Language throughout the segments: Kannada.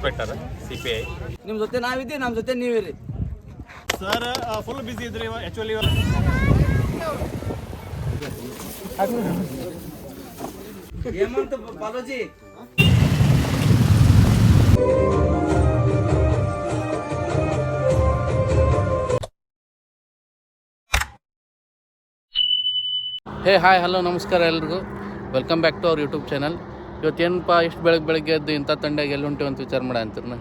Inspector CPI. ನಿಮ್ಮ ಜೊತೆ ನಾವಿದ್ದೀವಿ, ನಮ್ಮ ಜೊತೆ ನೀವಿರಿ ಸರ್. ಫುಲ್ ಬಿಸಿ ಇದ್ರಿ actually. Hemanth Baloji hey hi hello ನಮಸ್ಕಾರ ಎಲ್ರಿಗೂ. Welcome back to our YouTube channel. ಇವತ್ತೇನಪ್ಪ ಇಷ್ಟು ಬೆಳಗ್ಗೆ ಎದ್ದು ಇಂಥ ತಂಡಾಗ ಎಲ್ಲಿ ಹೊಂಟಿವಿ ಅಂತ ವಿಚಾರ ಮಾಡ ಅಂತೀರ.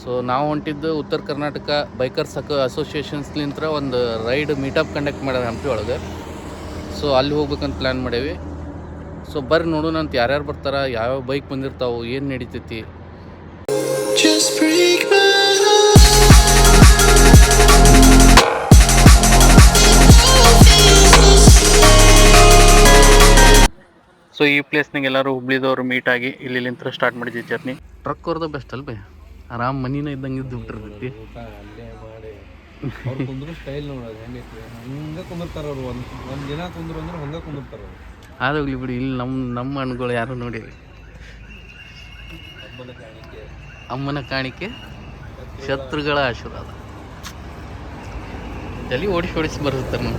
ಸೊ ನಾವು ಹೊಂಟಿದ್ದು ಉತ್ತರ ಕರ್ನಾಟಕ ಬೈಕರ್ಸ್ ಅಸೋಸಿಯೇಷನ್ಸ್ಲಿಂತ್ರ ಒಂದು ರೈಡ್ ಮೀಟಪ್ ಕಂಡಕ್ಟ್ ಮಾಡ್ಯಾರ ಹಂಪಿ ಒಳಗೆ. ಸೊ ಅಲ್ಲಿ ಹೋಗ್ಬೇಕಂತ ಪ್ಲ್ಯಾನ್ ಮಾಡೇವಿ. ಸೊ ಬರ್ರಿ ನೋಡೋಣ ಅಂತ ಯಾರ್ಯಾರು ಬರ್ತಾರೆ, ಯಾವ್ಯಾವ ಬೈಕ್ ಬಂದಿರ್ತಾವೆ, ಏನು ನಡೀತೈತಿ. ಸೊ ಈ ಪ್ಲೇಸ್ನಾಗ ಎಲ್ಲರೂ ಹುಬ್ಳಿದವ್ರು ಮೀಟ್ ಆಗಿ ಇಲ್ಲಿಂತ್ರ ಸ್ಟಾರ್ಟ್ ಮಾಡಿದ್ವಿ ಜರ್ನಿ. ಟ್ರಕ್ ಅವ್ರದ ಬೆಸ್ಟ್ ಅಲ್ಬೇ, ಆರಾಮ್ ಮನಿನ ಇದ್ದಂಗೆ ಇದ್ದು ಬಿಟ್ಟಿರ್ತೈತಿ. ಸ್ಟೈಲ್ ನೋಡೋದು ಹಂಗೆ ಕುಂದಿರ್ತಾರ ಅವ್ರು. ಒಂದು ದಿನ ಕುಂದ್ರು ಅಂದ್ರೆ ಹಂಗೆ ಕುಂದಿರ್ತಾರ ಅವ್ರು. ಆದೋಗ್ಲಿ ಬಿಡಿ, ಇಲ್ಲಿ ನಮ್ಮ ಹಣ್ಣುಗಳು ಯಾರು ನೋಡಿರಿ. ಅಮ್ಮನ ಕಾಣಿಕೆ ಶತ್ರುಗಳ ಆಶೀರ್ವಾದ. ಜಲ್ಲಿ ಓಡಿಸಿ ಬರುತ್ತೆ ನಾವು.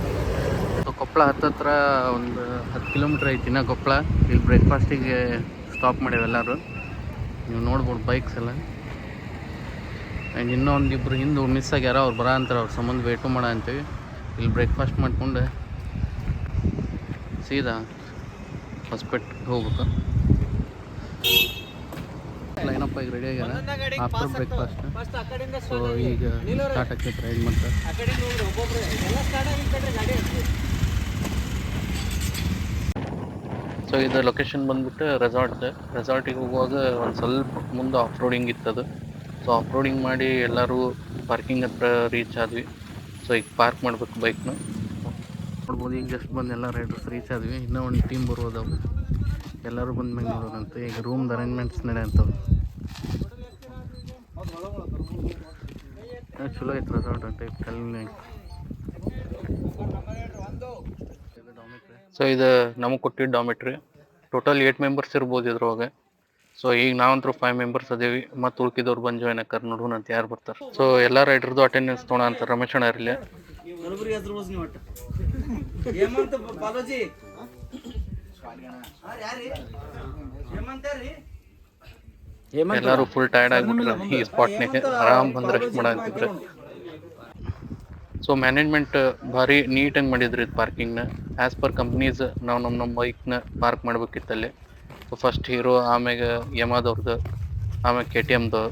ಸೊ ಕೊಪ್ಪಳ ಹತ್ತತ್ರ ಒಂದು 10 ಕಿಲೋಮೀಟ್ರ್ ಐತಿ ಇನ್ನು ಕೊಪ್ಪಳ. ಇಲ್ಲಿ ಬ್ರೇಕ್ಫಾಸ್ಟಿಗೆ ಸ್ಟಾಪ್ ಮಾಡೇವೆ ಎಲ್ಲರೂ. ನೀವು ನೋಡ್ಬೋದು ಬೈಕ್ಸ್ ಎಲ್ಲ. ಆ್ಯಂಡ್ ಇನ್ನೂ ಒಂದಿಬ್ಬರು ಹಿಂದೆ ಮಿಸ್ ಆಗ್ಯಾರ, ಅವ್ರು ಬರ ಅಂತಾರೆ. ಅವ್ರ ಸಂಬಂಧ ವೇಟು ಮಾಡ ಅಂತೀವಿ. ಇಲ್ಲಿ ಬ್ರೇಕ್ಫಾಸ್ಟ್ ಮಾಡ್ಕೊಂಡು ಸೀದಾ ಹೊಸಪೇಟೆಗೆ ಹೋಗ್ಬೇಕು. ಏನಪ್ಪ ಈಗ ರೆಡಿ ಆಗ್ಯಾರ ಆಫ್ಟರ್ ಬ್ರೇಕ್ಫಾಸ್ಟ್. ಸೊ ಈಗ ಸ್ಟಾರ್ಟ್ ಆಗ್ತೈತೆ ರೈಡ್. ಮತ್ತು ಸೊ ಇದು ಲೊಕೇಶನ್ ಬಂದ್ಬಿಟ್ಟು ರೆಸಾರ್ಟಿಗೆ ಹೋಗುವಾಗ ಒಂದು ಸ್ವಲ್ಪ ಮುಂದೆ ಆಫ್ ರೋಡಿಂಗ್ ಇತ್ತದು. ಸೊ ಆಫ್ ರೋಡಿಂಗ್ ಮಾಡಿ ಎಲ್ಲರೂ ಪಾರ್ಕಿಂಗ್ ಹತ್ರ ರೀಚ್ ಆದ್ವಿ. ಸೊ ಈಗ ಪಾರ್ಕ್ ಮಾಡ್ಬೇಕು ಬೈಕ್ನ. ನೋಡ್ಬೋದು ಈಗ ಜಸ್ಟ್ ಬಂದು ಎಲ್ಲ ರೈಡರ್ಸ್ ರೀಚ್ ಆದ್ವಿ. ಇನ್ನೂ ಒಂದು ಟೀಮ್ ಬರೋದವು. ಎಲ್ಲರೂ ಬಂದ ಮ್ಯಾಗ ನೋಡೋರಂತೆ. ಈಗ ರೂಮ್ದು ಅರೇಂಜ್ಮೆಂಟ್ಸ್ ನಡೆಯಂಥವು. ಚಲೋ ಐತೆ ರೆಸಾರ್ಟ್ ಟೈಪ್ ಕಲ್ಲಿನ. ಸೊ ಇದು ನಮಗೆ ಕೊಟ್ಟಿದ್ದು ಡಾಮಿಟ್ರಿ. ಟೋಟಲ್ 8 ಮೆಂಬರ್ಸ್ ಇರ್ಬೋದು ಇದ್ರೊಳಗೆ. ಸೊ ಈಗ ನಾವಂತರೂ 5 ಮೆಂಬರ್ಸ್ ಅದೇವಿ. ಮತ್ತು ಉಳ್ಕಿದವ್ರು ಬಂದು ಜಾಯ್ನ್ ಆಕಾರ ನೋಡೋಣ ಅಂತ ಯಾರು ಬರ್ತಾರೆ. ಸೊ ಎಲ್ಲ ರೈಡರ್ದು ಅಟೆಂಡೆನ್ಸ್ ತೊಗೊಳ ಅಂತ ರಮೇಶ್ ಅಣ್ಣ ಇರಲಿ. ಹೇಮಂತ್ ಬಾಲೋಜಿ ಎಲ್ಲರೂ ಫುಲ್ ಟೈರ್ಡ್ ಆಗಿಬಿಟ್ರೆ ಈ ಸ್ಪಾಟ್ನಾಗೆ ಆರಾಮ್ ಬಂದು ರೆಸ್ಟ್ ಮಾಡ ಅಂತಿದ್ರೆ. ಸೊ ಮ್ಯಾನೇಜ್ಮೆಂಟ್ ಭಾರಿ ನೀಟಾಗಿ ಮಾಡಿದ್ರಿ ಇದು ಪಾರ್ಕಿಂಗ್ನ. ಆ್ಯಸ್ ಪರ್ ಕಂಪ್ನೀಸ್ ನಾವು ನಮ್ಮ ಬೈಕ್ನ ಪಾರ್ಕ್ ಮಾಡ್ಬೇಕಿತ್ತಲ್ಲಿ. ಸೊ ಫಸ್ಟ್ ಹೀರೋ, ಆಮ್ಯಾಗ ಯಮಾದವ್ರದ್ದು, ಆಮ್ಯಾಗ KTMದು,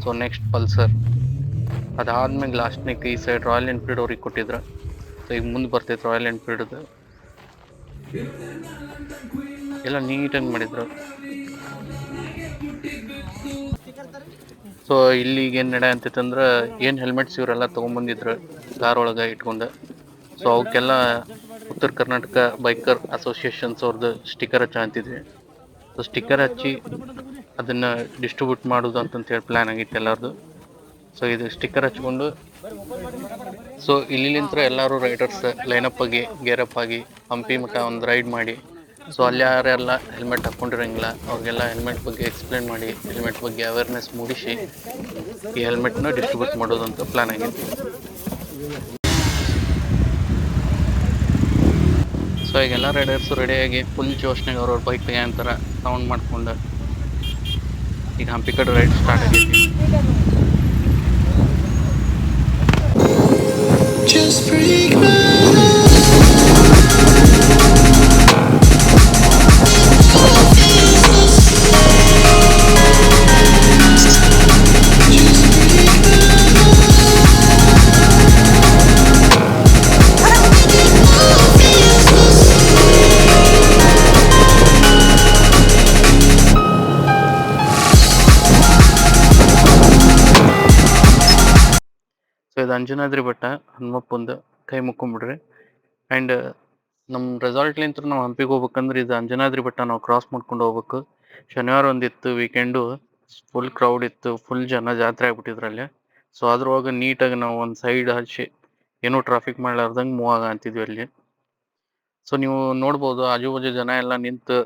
ಸೊ ನೆಕ್ಸ್ಟ್ ಪಲ್ಸರ್, ಅದಾದ್ಮೇಲೆ ಲಾಸ್ಟ್ನಾಗ ಈ ಸೈಡ್ ರಾಯಲ್ ಎನ್ಫೀಲ್ಡ್ ಅವ್ರಿಗೆ ಕೊಟ್ಟಿದ್ರು. ಸೊ ಈಗ ಮುಂದೆ ಬರ್ತೈತೆ ರಾಯಲ್ ಎನ್ಫೀಲ್ಡ್ದು. ಎಲ್ಲ ನೀಟಾಗಿ ಮಾಡಿದ್ರು. ಸೊ ಇಲ್ಲಿಗೆ ಏನು ನಡೆ ಅಂತೈತಂದ್ರೆ, ಏನು ಹೆಲ್ಮೆಟ್ಸ್ ಇವರೆಲ್ಲ ತೊಗೊಂಬಂದಿದ್ರು ಕಾರ್ ಒಳಗೆ ಇಟ್ಕೊಂಡು. ಸೊ ಅವಕ್ಕೆಲ್ಲ ಉತ್ತರ ಕರ್ನಾಟಕ ಬೈಕರ್ ಅಸೋಸಿಯೇಷನ್ಸ್ ಅವ್ರದ್ದು ಸ್ಟಿಕ್ಕರ್ ಹಚ್ಚ ಅಂತಿದ್ವಿ. ಸೊ ಸ್ಟಿಕ್ಕರ್ ಹಚ್ಚಿ ಅದನ್ನು ಡಿಸ್ಟ್ರಿಬ್ಯೂಟ್ ಮಾಡೋದು ಅಂತಂತೇಳಿ ಪ್ಲ್ಯಾನ್ ಆಗಿತ್ತು ಎಲ್ಲರದು. ಸೊ ಇದು ಸ್ಟಿಕ್ಕರ್ ಹಚ್ಕೊಂಡು ಸೊ ಇಲ್ಲಿಂತ್ರ ಎಲ್ಲರೂ ರೈಡರ್ಸ್ ಲೈನಪ್ ಆಗಿ ಗೇರಪ್ ಆಗಿ ಹಂಪಿ ಮಟ್ಟ ಒಂದು ರೈಡ್ ಮಾಡಿ. ಸೊ ಅಲ್ಲಿ ಯಾರೆಲ್ಲ ಹೆಲ್ಮೆಟ್ ಹಾಕ್ಕೊಂಡಿರೋಂಗಿಲ್ಲ ಅವ್ರಿಗೆಲ್ಲ ಹೆಲ್ಮೆಟ್ ಬಗ್ಗೆ ಎಕ್ಸ್ಪ್ಲೇನ್ ಮಾಡಿ, ಹೆಲ್ಮೆಟ್ ಬಗ್ಗೆ ಅವೇರ್ನೆಸ್ ಮೂಡಿಸಿ ಈ ಹೆಲ್ಮೆಟ್ನ ಡಿಸ್ಟ್ರಿಬ್ಯೂಟ್ ಮಾಡೋದು ಅಂತ ಪ್ಲ್ಯಾನ್ ಆಗಿತ್ತು. ಸೊ ಈಗೆಲ್ಲ ರೈಡರ್ಸು ರೆಡಿಯಾಗಿ ಫುಲ್ ಜೋಶ್ನಾಗ ಅವ್ರವ್ರ ಬೈಕ್ ತೆಗೆಯಂತಾರ ಸೌಂಡ್ ಮಾಡ್ಕೊಂಡು ಈಗ ಹಂಪಿ ಕಡೆ ರೈಡ್ ಸ್ಟಾರ್ಟ್ ಆಗೈತಿ. ಸೊ ಇದು ಅಂಜನಾದ್ರಿ ಬೆಟ್ಟ, ಹನುಮಪ್ಪಂದು. ಕೈ ಮುಕ್ಕೊಂಬಿಡ್ರಿ. ಆ್ಯಂಡ್ ನಮ್ಮ ರೆಸಾರ್ಟ್ಲಿಂತ ನಾವು ಹಂಪಿಗೆ ಹೋಗ್ಬೇಕಂದ್ರೆ ಇದು ಅಂಜನಾದ್ರಿ ಬೆಟ್ಟ ನಾವು ಕ್ರಾಸ್ ಮಾಡ್ಕೊಂಡು ಹೋಗ್ಬೇಕು. ಶನಿವಾರ ಒಂದಿತ್ತು, ವೀಕೆಂಡು ಫುಲ್ ಕ್ರೌಡ್ ಇತ್ತು, ಫುಲ್ ಜನ ಜಾತ್ರೆ ಆಗ್ಬಿಟ್ಟಿದ್ರಲ್ಲಿ. ಸೊ ಅದ್ರೊಳಗೆ ನೀಟಾಗಿ ನಾವು ಒಂದು ಸೈಡ್ ಹಚ್ಚಿ ಏನೂ ಟ್ರಾಫಿಕ್ ಮಾಡ್ಲಾರ್ದಂಗೆ ಮೂವ್ ಆಗ ಅಂತಿದ್ವಿ ಅಲ್ಲಿ. ಸೊ ನೀವು ನೋಡ್ಬೋದು ಆಜು ಬಾಜು ಜನ ಎಲ್ಲ ನಿಂತು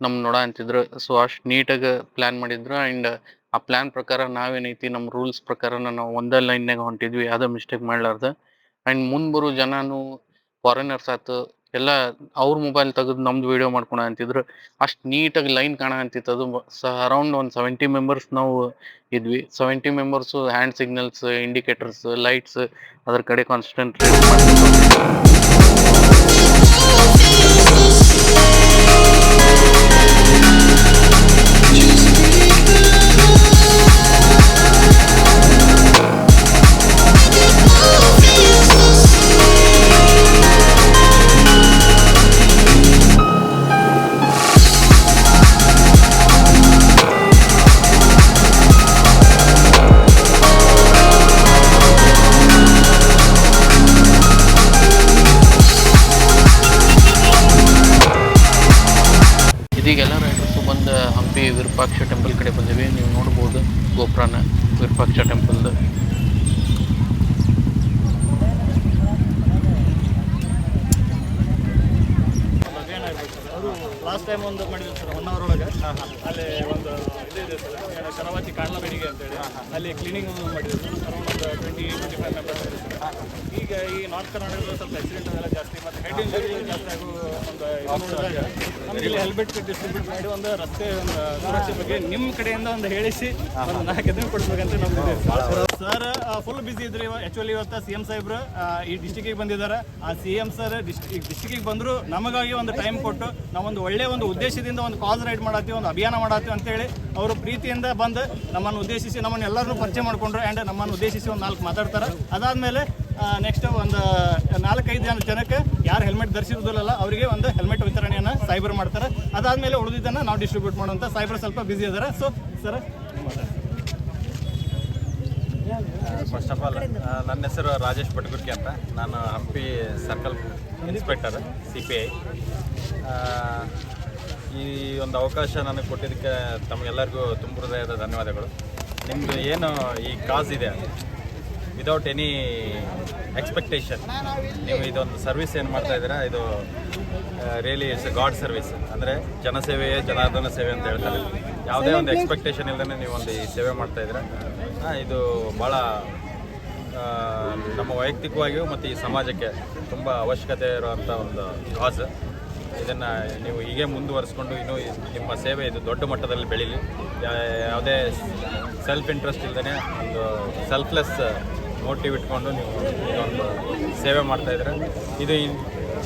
ನಮ್ ನೋಡ ಅಂತಿದ್ರು. ಸೊ ಅಷ್ಟ್ ನೀಟಾಗಿ ಪ್ಲಾನ್ ಮಾಡಿದ್ರು. ಅಂಡ್ ಆ ಪ್ಲಾನ್ ಪ್ರಕಾರ ನಾವೇನೈತಿ ನಮ್ಮ ರೂಲ್ಸ್ ಪ್ರಕಾರ ನಾವು ಒಂದೇ ಲೈನ್ಯಾಗ ಹೊಂಟಿದ್ವಿ, ಯಾವ್ದೋ ಮಿಸ್ಟೇಕ್ ಮಾಡ್ಲಾರ್ದ. ಅಂಡ್ ಮುಂದ್ ಬರೋ ಜನನು ಫಾರಿನರ್ಸ್ ಆತು ಎಲ್ಲ ಅವ್ರ ಮೊಬೈಲ್ ತೆಗೆದು ನಮ್ದು ವಿಡಿಯೋ ಮಾಡ್ಕೊಳ ಅಂತಿದ್ರು. ಅಷ್ಟ್ ನೀಟಾಗಿ ಲೈನ್ ಕಾಣ ಅಂತಿತ್ತು. ಅದು ಅರೌಂಡ್ ಒಂದು 70 ಮೆಂಬರ್ಸ್ ನಾವು ಇದ್ವಿ. 70 members hand signals, indicators, lights ಅದ್ರ ಕಡೆ ಕಾನ್ಸ್ಟೆಂಟ್ ಇದೀಗೆಲ್ಲ ರೈಡರ್ಸು ಬಂದು ಹಂಪಿ ವಿರೂಪಾಕ್ಷ ಟೆಂಪಲ್ ಕಡೆ ಬಂದಿವಿ. ನೀವು ನೋಡ್ಬೋದು ಗೋಪುರನ ವಿರೂಪಾಕ್ಷ ಟೆಂಪಲ್ದು. ಲಾಸ್ಟ್ ಟೈಮ್ ಒಂದು ಮಾಡಿದ್ರು ಸರ್ 1 ಅವರ್ ಒಳಗೆ. ಅಲ್ಲಿ ಒಂದು ಇದೆ ಸರ್ ಶರಾವತಿ ಕಾಂಡ್ಲ ಬೆಳಿಗ್ಗೆ ಅಂತೇಳಿ ಅಲ್ಲಿ ಕ್ಲೀನಿಂಗ್ ಮಾಡಿದ್ರು ಸರ್. ಅರೌಂಡ್ ಒಂದು 20-25 ಮೆಂಬರ್ಸ್ ಇದೆ ಸರ್. ಈಗ ಈ ನಾರ್ತ್ ಕರ್ನಾಟಕದಲ್ಲಿ ಸ್ವಲ್ಪ ಆಕ್ಸಿಡೆಂಟ್ ಅದೆಲ್ಲ ಜಾಸ್ತಿ ಮತ್ತು ಹೆಡ್ ಇಂಜರಿ ಜಾಸ್ತಿ ಆಗೋ ಒಂದು ನೋಡಿದಾಗ ನಮಗೆ ಇಲ್ಲಿ ಹೆಲ್ಮೆಟ್ ಡಿಸ್ಟ್ರಿಬ್ಯೂಟ್ ಮಾಡಿ ಒಂದು ರಸ್ತೆ ಒಂದು ಸುರಕ್ಷೆ ಬಗ್ಗೆ ನಿಮ್ಮ ಕಡೆಯಿಂದ ಒಂದು ಹೇಳಿಸಿ ಒಂದು 4 ದಿನ ಕೊಡ್ಬೇಕಂತ ನಮ್ದಿದೆ ಸರ್. ಫುಲ್ ಬಿಸಿ ಇದ್ರಿ ಆ್ಯಕ್ಚುಲಿ ಇವತ್ತು CM ಸಾಹೇಬ್ರು ಈ ಡಿಸ್ಟಿಕ್ಕಿಗೆ ಬಂದಿದ್ದಾರೆ. ಆ CM ಸರ್ ಡಿಸ್ಟಿಕ್ಕಿಗೆ ಬಂದರು ನಮಗಾಗಿ ಒಂದು ಟೈಮ್ ಕೊಟ್ಟು ನಾವೊಂದು ಒಳ್ಳೆಯ ಒಂದು ಉದ್ದೇಶದಿಂದ ಒಂದು ಕಾಸ್ ರೈಡ್ ಮಾಡತ್ತೀವಿ, ಒಂದು ಅಭಿಯಾನ ಮಾಡತ್ತೀವಿ ಅಂತೇಳಿ ಅವರು ಪ್ರೀತಿಯಿಂದ ಬಂದು ನಮ್ಮನ್ನು ಉದ್ದೇಶಿಸಿ ನಮ್ಮನ್ನು ಎಲ್ಲರನ್ನೂ ಪರಿಚಯ ಮಾಡಿಕೊಂಡ್ರು. ಆ್ಯಂಡ್ ನಮ್ಮನ್ನು ಉದ್ದೇಶಿಸಿ ಒಂದು 4 ಮಾತಾಡ್ತಾರೆ. ಅದಾದಮೇಲೆ ನೆಕ್ಸ್ಟ್ ಒಂದು 4-5 ಜನಕ್ಕೆ ಯಾರು ಹೆಲ್ಮೆಟ್ ಧರಿಸಿರೋದಿಲ್ಲ ಅವರಿಗೆ ಒಂದು ಹೆಲ್ಮೆಟ್ ವಿತರಣೆಯನ್ನು ಸಾಹೇಬರು ಮಾಡ್ತಾರೆ. ಅದಾದಮೇಲೆ ಉಳಿದಿದ್ದನ್ನು ನಾವು ಡಿಸ್ಟ್ರಿಬ್ಯೂಟ್ ಮಾಡುವಂಥ ಸಾಹೇಬರು ಸ್ವಲ್ಪ ಬ್ಯುಸಿ ಇದ್ದಾರೆ. So sir first of all ನನ್ನ ಹೆಸರು ರಾಜೇಶ್ ಭಟ್ಗುರ್ಕಿ ಅಂತ. ನಾನು ಹಂಪಿ ಸರ್ಕಲ್ ಇನ್ಸ್ಪೆಕ್ಟರ್ CPI. ಈ ಒಂದು ಅವಕಾಶ ನನಗೆ ಕೊಟ್ಟಿದ್ದಕ್ಕೆ ತಮಗೆಲ್ಲರಿಗೂ ತುಂಬ ಹೃದಯದ ಧನ್ಯವಾದಗಳು. ನಿಮ್ಮದು ಏನು ಈ ಕಾಸ್ ಇದೆ ವಿದೌಟ್ ಎನಿ ಎಕ್ಸ್ಪೆಕ್ಟೇಷನ್ ನೀವು ಇದೊಂದು ಸರ್ವಿಸ್ ಏನು ಮಾಡ್ತಾ ಇದ್ದೀರಾ, ಇದು really it's A god service. ಅಂದರೆ ಜನಸೇವೆಯೇ ಜನಾರ್ದನ ಸೇವೆ ಅಂತ ಹೇಳ್ತಾರೆ. ಯಾವುದೇ ಒಂದು ಎಕ್ಸ್ಪೆಕ್ಟೇಷನ್ ಇಲ್ಲದೇ ನೀವು ಒಂದು ಈ ಸೇವೆ ಮಾಡ್ತಾಯಿದ್ದೀರಾ. ಇದು ಭಾಳ ನಮ್ಮ ವೈಯಕ್ತಿಕವಾಗಿಯೂ ಮತ್ತು ಈ ಸಮಾಜಕ್ಕೆ ತುಂಬ ಅವಶ್ಯಕತೆ ಇರುವಂಥ ಒಂದು ಕಾಸ್. ಇದನ್ನು ನೀವು ಹೀಗೆ ಮುಂದುವರಿಸ್ಕೊಂಡು ಇನ್ನೂ ನಿಮ್ಮ ಸೇವೆ ಇದು ದೊಡ್ಡ ಮಟ್ಟದಲ್ಲಿ ಬೆಳೀಲಿ. ಯಾವುದೇ ಸೆಲ್ಫ್ ಇಂಟ್ರೆಸ್ಟ್ ಇಲ್ಲದೇ ಒಂದು ಸೆಲ್ಫ್ಲೆಸ್ ಮೋಟಿವ್ ಇಟ್ಕೊಂಡು ನೀವು ಇದೊಂದು ಸೇವೆ ಮಾಡ್ತಾಯಿದ್ರೆ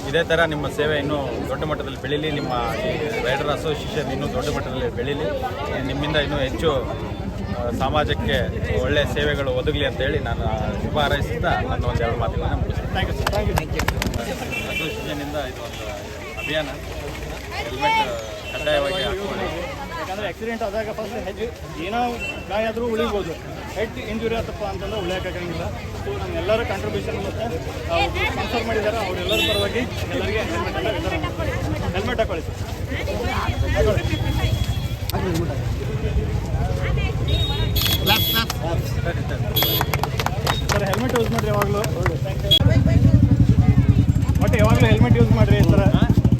ಇದೇ ಥರ ನಿಮ್ಮ ಸೇವೆ ಇನ್ನೂ ದೊಡ್ಡ ಮಟ್ಟದಲ್ಲಿ ಬೆಳೀಲಿ. ನಿಮ್ಮ ಈ ರೈಡರ್ ಅಸೋಸಿಯೇಷನ್ ಇನ್ನೂ ದೊಡ್ಡ ಮಟ್ಟದಲ್ಲಿ ಬೆಳೀಲಿ. ನಿಮ್ಮಿಂದ ಇನ್ನೂ ಹೆಚ್ಚು ಸಮಾಜಕ್ಕೆ ಒಳ್ಳೆಯ ಸೇವೆಗಳು ಒದಗಲಿ ಅಂತೇಳಿ ನಾನು ಶುಭ ಹಾರೈಸುತ್ತಾ ನನ್ನ ಒಂದು 2 ಮಾತುಗಳನ್ನು ಮುಗಿಸ್ತೀನಿ. Thank you. ಅಸೋಸಿಯೇಷನಿಂದ ಇದು ಒಂದು ಅಭಿಯಾನ ಹೆಲ್ಮೆಟ್ ಕಡ್ಡಾಯವಾಗಿ ಹಾಕ್ಕೊಳ್ಳಿ. ಯಾಕಂದರೆ ಆಕ್ಸಿಡೆಂಟ್ ಆದಾಗ ಫಸ್ಟ್ ಹೆಜ್ಜೆ ಏನೋ ಗಾಯ ಆದರೂ ಉಳಿಬೋದು. ಹೆಡ್ ಇಂಜುರಿ ಆತಪ್ಪ ಅಂತಂದ್ರೆ ಉಳಿಯೋಕ್ಕಾಗಂಗಿಲ್ಲ. ಸೊ ನಮ್ಮೆಲ್ಲರ ಕಾಂಟ್ರಿಬ್ಯೂಷನ್ ಮತ್ತು ಸ್ಪಾನ್ಸರ್ ಮಾಡಿದ್ದಾರೆ ಅವರೆಲ್ಲರ ಪರವಾಗಿ ಎಲ್ಲರಿಗೆ ಹೆಲ್ಮೆಟ್ ಹಾಕೊಳ್ಳಿ ಸರ್. ಹೆಲ್ಮೆಟ್ ಯೂಸ್ ಮಾಡಿರಿ ಯಾವಾಗಲೂ. ಬಟ್ ಯಾವಾಗಲೂ ಹೆಲ್ಮೆಟ್ ಯೂಸ್ ಮಾಡಿರಿ ಈ ಥರ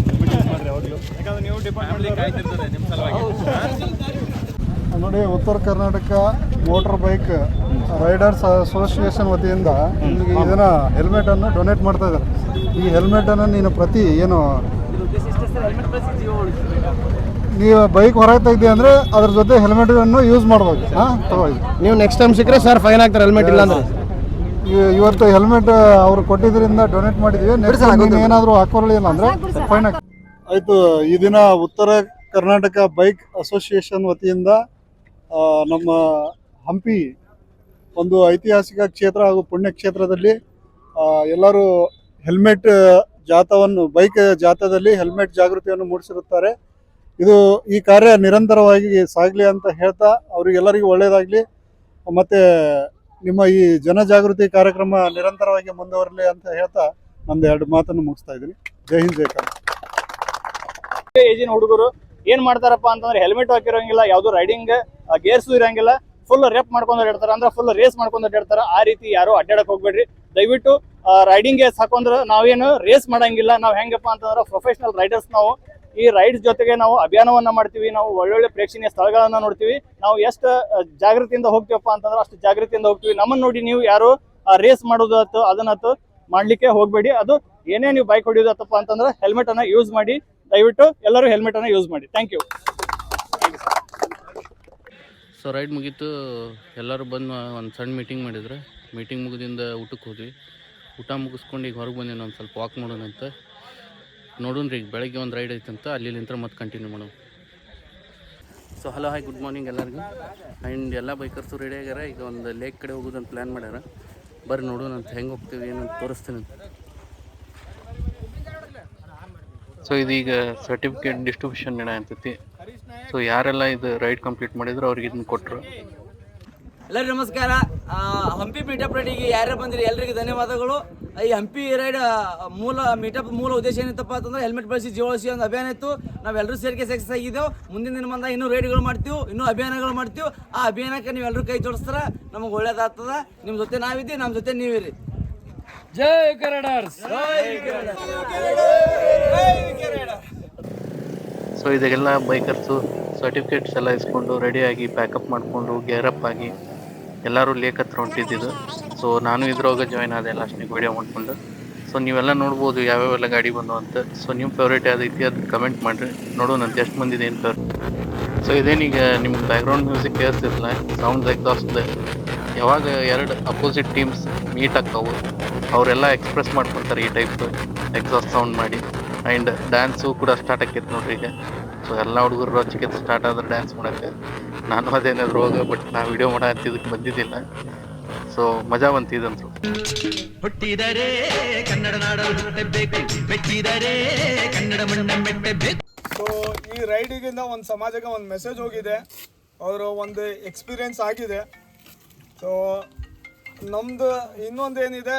ಹೆಲ್ಮೆಟ್ ಯೂಸ್ ಮಾಡಿರಿ ಯಾವಾಗಲೂ. ಯಾಕಂದ್ರೆ ನೀವು ಡಿಪಾರ್ಟ್ಮೆಂಟ್ ಕಾಯ್ತಿರ್ತದೆ ನಿಮ್ಮ ಸಲುವಾಗಿ. ನೋಡಿ, ಉತ್ತರ Karnataka motor bike Riders association ವತಿಯಿಂದ ನಿಮಗೆ ಇದನ್ನು ಹೆಲ್ಮೆಟನ್ನು ಡೊನೇಟ್ ಮಾಡ್ತಾ ಇದ್ದಾರೆ. ಈ ಹೆಲ್ಮೆಟನ್ನು ನೀನು ನೀವು ಬೈಕ್ ಹೊರಗೆ ತೆಗ್ದಿ ಅಂದರೆ ಅದ್ರ ಜೊತೆ ಹೆಲ್ಮೆಟನ್ನು ಯೂಸ್ ಮಾಡ್ಬೋದು. ತಗೊಳ್ಳಿ. ನೀವು ನೆಕ್ಸ್ಟ್ ಟೈಮ್ ಸಿಕ್ಕರೆ ಸರ್ ಫೈನ್ ಹಾಕ್ತಾರೆ ಹೆಲ್ಮೆಟ್ ಇಲ್ಲ ಅಂದರೆ. ಇವತ್ತು ಹೆಲ್ಮೆಟ್ ಅವ್ರು ಕೊಟ್ಟಿದ್ದರಿಂದ ಡೊನೇಟ್ ಮಾಡಿದ್ವಿ. ನೆಕ್ಸ್ಟ್ ಏನಾದರೂ ಹಾಕೊಳ್ಳಿಲ್ಲ ಅಂದರೆ ಫೈನ್ ಹಾಕಿ. ಆಯಿತು. ಈ ದಿನ ಉತ್ತರ ಕರ್ನಾಟಕ ಬೈಕ್ ಅಸೋಸಿಯೇಷನ್ ವತಿಯಿಂದ ನಮ್ಮ ಹಂಪಿ ಒಂದು ಐತಿಹಾಸಿಕ ಕ್ಷೇತ್ರ ಹಾಗೂ ಪುಣ್ಯಕ್ಷೇತ್ರದಲ್ಲಿ ಎಲ್ಲರೂ ಹೆಲ್ಮೆಟ್ ಜಾಥಾವನ್ನು ಬೈಕ್ ಜಾಥಾದಲ್ಲಿ ಹೆಲ್ಮೆಟ್ ಜಾಗೃತಿಯನ್ನು ಮೂಡಿಸಿರುತ್ತಾರೆ. ಈ ಕಾರ್ಯ ನಿರಂತರವಾಗಿ ಸಾಗಲಿ ಅಂತ ಹೇಳ್ತಾ ಅವರಿಗೆಲ್ಲರಿಗೂ ಒಳ್ಳೆಯದಾಗಲಿ. ಮತ್ತು ನಿಮ್ಮ ಈ ಜನಜಾಗೃತಿ ಕಾರ್ಯಕ್ರಮ ನಿರಂತರವಾಗಿ ಮುಂದುವರಲಿ ಅಂತ ಹೇಳ್ತಾ ನಂದು 2 ಮಾತನ್ನು ಮುಗಿಸ್ತಾ ಇದ್ದೀನಿ. ಜೈ ಹಿಂದ್, ಜೈ ಕರ್ನಾಟಕ. ಏಜಿನ ಹುಡುಗರು ಏನ್ ಮಾಡ್ತಾರಪ್ಪ ಅಂತಂದ್ರೆ ಹೆಲ್ಮೆಟ್ ಹಾಕಿರೋಂಗಿಲ್ಲ, ಯಾವ್ದು ರೈಡಿಂಗ್ ಗೇರ್ಸು ಇರಂಗಿಲ್ಲ, ಫುಲ್ ರೇಪ್ ಮಾಡ್ಕೊಂಡು ಅಡ್ಡಾಡ್ತಾರ, ಅಂದ್ರೆ ಫುಲ್ ರೇಸ್ ಮಾಡ್ಕೊಂಡು ಅಡ್ಡಾಡ್ತಾರ. ಆ ರೀತಿ ಯಾರು ಅಡ್ಡಾಡಕ್ ಹೋಗ್ಬೇಡ್ರಿ ದಯವಿಟ್ಟು. ರೈಡಿಂಗ್ ಗೇರ್ಸ್ ಹಾಕೊಂಡ್ರೆ ನಾವೇನು ರೇಸ್ ಮಾಡಂಗಿಲ್ಲ. ನಾವ್ ಹೆಂಗಪ್ಪ ಅಂತಂದ್ರೆ ಪ್ರೊಫೆಷನಲ್ ರೈಡರ್ಸ್. ನಾವು ಈ ರೈಡ್ಸ್ ಜೊತೆಗೆ ನಾವು ಅಭಿಯಾನವನ್ನ ಮಾಡ್ತೀವಿ, ನಾವು ಒಳ್ಳೊಳ್ಳೆ ಪ್ರೇಕ್ಷಣೀಯ ಸ್ಥಳಗಳನ್ನ ನೋಡ್ತೀವಿ. ನಾವು ಎಷ್ಟು ಜಾಗೃತಿಯಿಂದ ಹೋಗ್ತೀವಪ್ಪ ಅಂತಂದ್ರೆ ಅಷ್ಟು ಜಾಗೃತಿಯಿಂದ ಹೋಗ್ತೀವಿ. ನಮ್ಮನ್ನ ನೋಡಿ ನೀವು ಯಾರು ರೇಸ್ ಮಾಡೋದು ಅದನ್ನತ್ತು ಮಾಡ್ಲಿಕ್ಕೆ ಹೋಗ್ಬೇಡಿ. ಅದು ಏನೇ ನೀವು ಬೈಕ್ ಹೊಡಿಯೋದತ್ತಪ್ಪ ಅಂತಂದ್ರೆ ಹೆಲ್ಮೆಟ್ ಅನ್ನ ಯೂಸ್ ಮಾಡಿ. ದಯವಿಟ್ಟು ಎಲ್ಲರೂ ಹೆಲ್ಮೆಟ್ ಅನ್ನ ಯೂಸ್ ಮಾಡಿ. Thank you. ಸೊ ರೈಡ್ ಮುಗೀತು, ಎಲ್ಲರೂ ಬಂದು ಒಂದು ಸಣ್ಣ ಮೀಟಿಂಗ್ ಮಾಡಿದ್ರೆ. ಮೀಟಿಂಗ್ ಮುಗಿದಿಂದ ಊಟಕ್ಕೆ ಹೋದ್ವಿ. ಊಟ ಮುಗಿಸ್ಕೊಂಡು ಈಗ ಹೊರಗೆ ಬಂದೇನು ಒಂದು ಸ್ವಲ್ಪ ವಾಕ್ ಮಾಡೋಣ ಅಂತ. ನೋಡೋಣ ರೀ, ಈಗ ಬೆಳಗ್ಗೆ ಒಂದು ರೈಡ್ ಐತಂತ ಅಲ್ಲಿಂದ ಮತ್ತೆ ಕಂಟಿನ್ಯೂ ಮಾಡೋಣ. So hello hi good morning ಎಲ್ಲರಿಗೂ. ಆ್ಯಂಡ್ ಎಲ್ಲ ಬೈಕರ್ಸು ರೆಡಿ ಆಗ್ಯಾರ. ಈಗ ಒಂದು ಲೇಕ್ ಕಡೆ ಹೋಗೋದಂತ ಪ್ಲ್ಯಾನ್ ಮಾಡ್ಯಾರ. ಬರ್ರಿ ನೋಡೋಣ ಅಂತ, ಹೆಂಗೆ ಹೋಗ್ತೀವಿ ಏನಂತ ತೋರಿಸ್ತೀನಿ ಅಂತ. ಸೊ ಇದೀಗ ಸರ್ಟಿಫಿಕೇಟ್ ಡಿಸ್ಟ್ರಿಬ್ಯೂಷನ್ ನಡೆಯಂತೈತಿ. ಸೊ ಯಾರೆಲ್ಲ ಇದು ರೈಡ್ ಕಂಪ್ಲೀಟ್ ಮಾಡಿದ್ರು ಅವ್ರಿಗೆ ಇದನ್ನ ಕೊಟ್ಟರು. ಎಲ್ಲರಿಗೂ ನಮಸ್ಕಾರ. ಹಂಪಿ ಮೀಟಪ್ ರೈಡಿಗೆ ಯಾರ್ಯಾರು ಬಂದಿರಿ ಎಲ್ಲರಿಗೂ ಧನ್ಯವಾದಗಳು. ಈ ಹಂಪಿ ರೈಡ್ ಮೂಲ ಉದ್ದೇಶ ಏನಿತ್ತಪ್ಪ ಅಂತಂದ್ರೆ ಹೆಲ್ಮೆಟ್ ಬಳಸಿ ಜೀವ ಉಳಿಸಿ ಒಂದು ಅಭಿಯಾನ ಇತ್ತು. ನಾವೆಲ್ಲರೂ ಸೇರಿಕೆ ಸಕ್ಸಸ್ ಆಗಿದ್ದೆವು. ಮುಂದಿನ ದಿನ ಬಂದಾಗ ಇನ್ನೂ ರೈಡ್ಗಳು ಮಾಡ್ತೀವಿ, ಇನ್ನೂ ಅಭಿಯಾನಗಳು ಮಾಡ್ತೀವಿ. ಆ ಅಭಿಯಾನಕ್ಕೆ ನೀವೆಲ್ಲರೂ ಕೈ ಜೋಡಿಸ್ತಾರ, ನಮಗೆ ಒಳ್ಳೇದಾಗ್ತದ. ನಿಮ್ಮ ಜೊತೆ ನಾವಿದ್ದೀವಿ, ನಮ್ಮ ಜೊತೆ ನೀವಿರಿ. ಜೈ ಕನ್ನಡರ್ಸ್. ಸೊ ಇದಕ್ಕೆಲ್ಲ ಬೈಕರ್ಸು ಸರ್ಟಿಫಿಕೇಟ್ಸ್ ಎಲ್ಲ ಇಸ್ಕೊಂಡು ರೆಡಿಯಾಗಿ ಪ್ಯಾಕಪ್ ಮಾಡಿಕೊಂಡು ಗೇರಪ್ ಆಗಿ ಎಲ್ಲರೂ ಲೇಕ್ ಹತ್ರ ಹೊಂಟಿದ್ದು. ಸೊ ನಾನು ಇದ್ರೊಳಗೆ ಜಾಯ್ನ್ ಆದೆ ಲಾಸ್ಟಿಗೆ ವೀಡಿಯೋ ಮಾಡ್ಕೊಂಡು. ಸೊ ನೀವೆಲ್ಲ ನೋಡ್ಬೋದು ಯಾವ್ಯಾವೆಲ್ಲ ಗಾಡಿ ಬಂದು ಅಂತ. ಸೊ ನಿಮ್ಮ ಫೇವ್ರೇಟ್ ಯಾವ್ದೈತಿ ಅದು ಕಮೆಂಟ್ ಮಾಡಿರಿ, ನೋಡೋಣಂತ ಎಷ್ಟು ಮಂದಿದೆ ಏನು ಫೇವ್ರೇಟ್. ಸೊ ಇದೇನೀಗ ನಿಮ್ಮ ಬ್ಯಾಕ್ಗ್ರೌಂಡ್ ಮ್ಯೂಸಿಕ್ ಕೇಳಿಸಿರಲ್ಲ, ಸೌಂಡ್ ಎಕ್ಸಾಸ್ಟ್. ಯಾವಾಗ ಎರಡು ಅಪೋಸಿಟ್ ಟೀಮ್ಸ್ ಮೀಟ್ ಆಗ್ತಾವೆ ಅವರೆಲ್ಲ ಎಕ್ಸ್ಪ್ರೆಸ್ ಮಾಡ್ಕೊತಾರೆ ಈ ಟೈಪ್ ಎಕ್ಸಾಸ್ಟ್ ಸೌಂಡ್ ಮಾಡಿ. ಆ್ಯಂಡ್ ಡ್ಯಾನ್ಸು ಕೂಡ ಸ್ಟಾರ್ಟ್ ಆಕೈತೆ ನೋಡ್ರಿ ಈಗ. ಸೊ ಎಲ್ಲ ಹುಡುಗರು ರೊಚ್ಚಿಗೆ ಸ್ಟಾರ್ಟ್ ಆದ್ರೆ ಡ್ಯಾನ್ಸ್ ಮಾಡೋಕ್ಕೆ. ನಾನು ಅದೇನಾದ್ರು ಹೋಗ, ಬಟ್ ನಾ ವಿಡಿಯೋ ಮಾಡೋ ಅಂತಿದ್ದಕ್ಕೆ ಬಂದಿದ್ದಿಲ್ಲ. ಸೊ ಮಜಾ ಬಂತಿದಂತು. ಹುಟ್ಟಿದರೆ ಕನ್ನಡ ನಾಡಲು ಹುಟ್ಟಬೇಕು, ಮೆಟ್ಟಿದರೆ ಕನ್ನಡ ಮಣ್ಣ ಮೆಟ್ಟಬೇಕು. ಸೊ ಈ ರೈಡಿಗಿಂದ ಒಂದು ಸಮಾಜಕ್ಕೆ ಒಂದು ಮೆಸೇಜ್ ಹೋಗಿದೆ, ಅವರು ಒಂದು ಎಕ್ಸ್ಪೀರಿಯನ್ಸ್ ಆಗಿದೆ. ಸೊ ನಮ್ದು ಇನ್ನೊಂದೇನಿದೆ,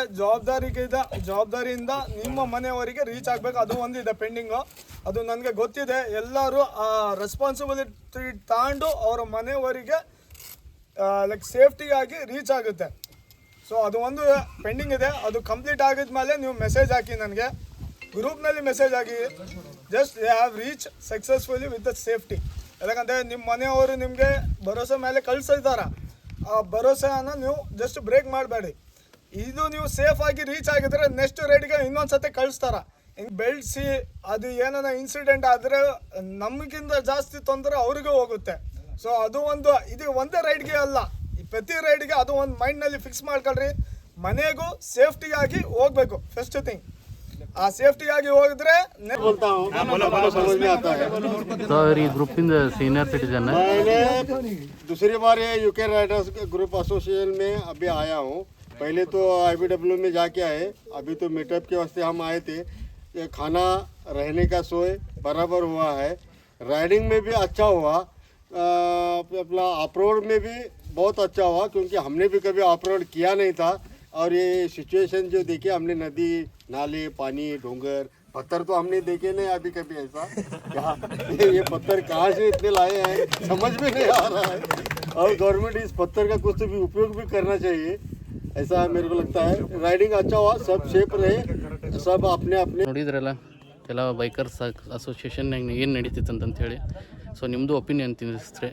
ಜವಾಬ್ದಾರಿಯಿಂದ ನಿಮ್ಮ ಮನೆಯವರಿಗೆ ರೀಚ್ ಆಗಬೇಕು, ಅದು ಒಂದಿದೆ ಪೆಂಡಿಂಗು. ಅದು ನನಗೆ ಗೊತ್ತಿದೆ. ಎಲ್ಲರೂ ಆ ರೆಸ್ಪಾನ್ಸಿಬಿಲಿಟಿ ತಗೊಂಡು ಅವರ ಮನೆಯವರಿಗೆ ಲೈಕ್ ಸೇಫ್ಟಿಯಾಗಿ ರೀಚ್ ಆಗುತ್ತೆ. ಸೊ ಅದು ಒಂದು ಪೆಂಡಿಂಗ್ ಇದೆ. ಅದು ಕಂಪ್ಲೀಟ್ ಆಗಿದ್ಮೇಲೆ ನೀವು ಮೆಸೇಜ್ ಹಾಕಿ, ನನಗೆ ಗ್ರೂಪ್ನಲ್ಲಿ ಮೆಸೇಜ್ ಹಾಕಿ. Just they have reach successfully with the safety. ಯಾಕಂದರೆ ನಿಮ್ಮ ಮನೆಯವರು ನಿಮಗೆ ಭರೋಸೆ ಮೇಲೆ ಕಳಿಸಿದ್ದಾರೆ. ಆ ಭರೋಸೆಯನ್ನು ನೀವು ಜಸ್ಟ್ ಬ್ರೇಕ್ ಮಾಡಬೇಡಿ. ಇದು ನೀವು ಸೇಫಾಗಿ ರೀಚ್ ಆಗಿದ್ರೆ ನೆಕ್ಸ್ಟ್ ರೈಡ್ಗೆ ಇನ್ನೊಂದು ಸತಿ ಕಳಿಸ್ತಾರೆ. ಹಿಂಗೆ ಬೆಳೆಸಿ ಅದು ಏನಾರ ಇನ್ಸಿಡೆಂಟ್ ಆದರೆ ನಮಗಿಂತ ಜಾಸ್ತಿ ತೊಂದರೆ ಅವ್ರಿಗೂ ಹೋಗುತ್ತೆ. ಸೊ ಅದು ಇದು ಒಂದೇ ರೈಡ್ಗೆ ಅಲ್ಲ, ಪ್ರತಿ ರೈಡ್ಗೆ ಅದು ಒಂದು ಮೈಂಡ್ನಲ್ಲಿ ಫಿಕ್ಸ್ ಮಾಡ್ಕೊಳ್ರಿ. ಮನೆಗೂ ಸೇಫ್ಟಿಯಾಗಿ ಹೋಗ್ಬೇಕು ಫಸ್ಟ್ ಥಿಂಗ್. ಆ ಸೇಫ್ಟಿಯಾಗಿ ಹೋಗಿದ್ರೆ ಸರ್ ಈ ಗ್ರೂಪಿಂದ ಸೀನಿಯರ್ ಸಿಟಿಜನ್. दूसरी बार ये यूके राइडर्स ग्रुप एसोसिएशन में अभी आया हूँ. पहले तो IBW में जाके आए, अभी तो मीटअप के वास्ते हम आए थे. ये खाना रहने का सोए बराबर हुआ है. राइडिंग में भी अच्छा हुआ, अपना ऑफ रोड में भी बहुत अच्छा हुआ, क्योंकि हमने भी कभी ऑफ रोड किया नहीं था. और ये सिचुएशन जो देखे हमने, नदी नाले पानी डोंगर पत्थर तो हमने देखे नहीं अभी कभी ऐसा. ये पत्थर कहाँ से इतने लाए हैं समझ में नहीं आ रहा है. और गवर्नमेंट इस पत्थर का कुछ तो भी उपयोग भी करना चाहिए, ऐसा मेरे को लगता है. राइडिंग अच्छा हुआ, सब सेफ रहे, सब अपने अपने. ನೋಡಿದ್ರಲ್ಲ ಎಲ್ಲ ಬೈಕರ್ಸ್ ಅಸೋಸಿಯೇಷನ್ನಾಗ ಏನು ನಡೀತಿತ್ತು ಅಂತ ಹೇಳಿ. ಸೊ ನಿಮ್ಮದು ಒಪಿನಿಯನ್ ತಿಳಿಸ್ರಿ.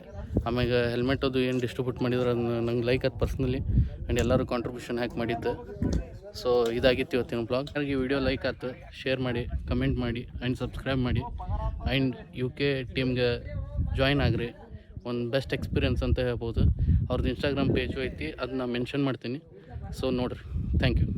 ಆಮ್ಯಾಗ ಹೆಲ್ಮೆಟ್ ಅದು ಏನು ಡಿಸ್ಟ್ರಿಬ್ಯೂಟ್ ಮಾಡಿದ್ರೆ ಅದನ್ನ ನಂಗೆ ಲೈಕ್ ಅದು ಪರ್ಸ್ನಲಿ. ಆ್ಯಂಡ್ ಎಲ್ಲರೂ ಕಾಂಟ್ರಿಬ್ಯೂಷನ್ ಹಾಕಿ ಮಾಡಿದ್ದು. ಸೊ ಇದಾಗಿತ್ತು ಇವತ್ತಿನ ಬ್ಲಾಗ್. ಈ ವಿಡಿಯೋ ಲೈಕ್ ಆಯ್ತು, ಶೇರ್ ಮಾಡಿ, ಕಮೆಂಟ್ ಮಾಡಿ ಆ್ಯಂಡ್ ಸಬ್ಸ್ಕ್ರೈಬ್ ಮಾಡಿ. ಆ್ಯಂಡ್ UK ಟೀಮ್ಗೆ ಜಾಯ್ನ್ ಆಗ್ರಿ. ಒಂದು ಬೆಸ್ಟ್ ಎಕ್ಸ್ಪೀರಿಯನ್ಸ್ ಅಂತ ಹೇಳ್ಬೋದು. ಅವ್ರದ್ದು ಇನ್ಸ್ಟಾಗ್ರಾಮ್ ಪೇಜು ಐತಿ, ಅದನ್ನ ಮೆನ್ಷನ್ ಮಾಡ್ತೀನಿ. ಸೊ ನೋಡಿರಿ. Thank you.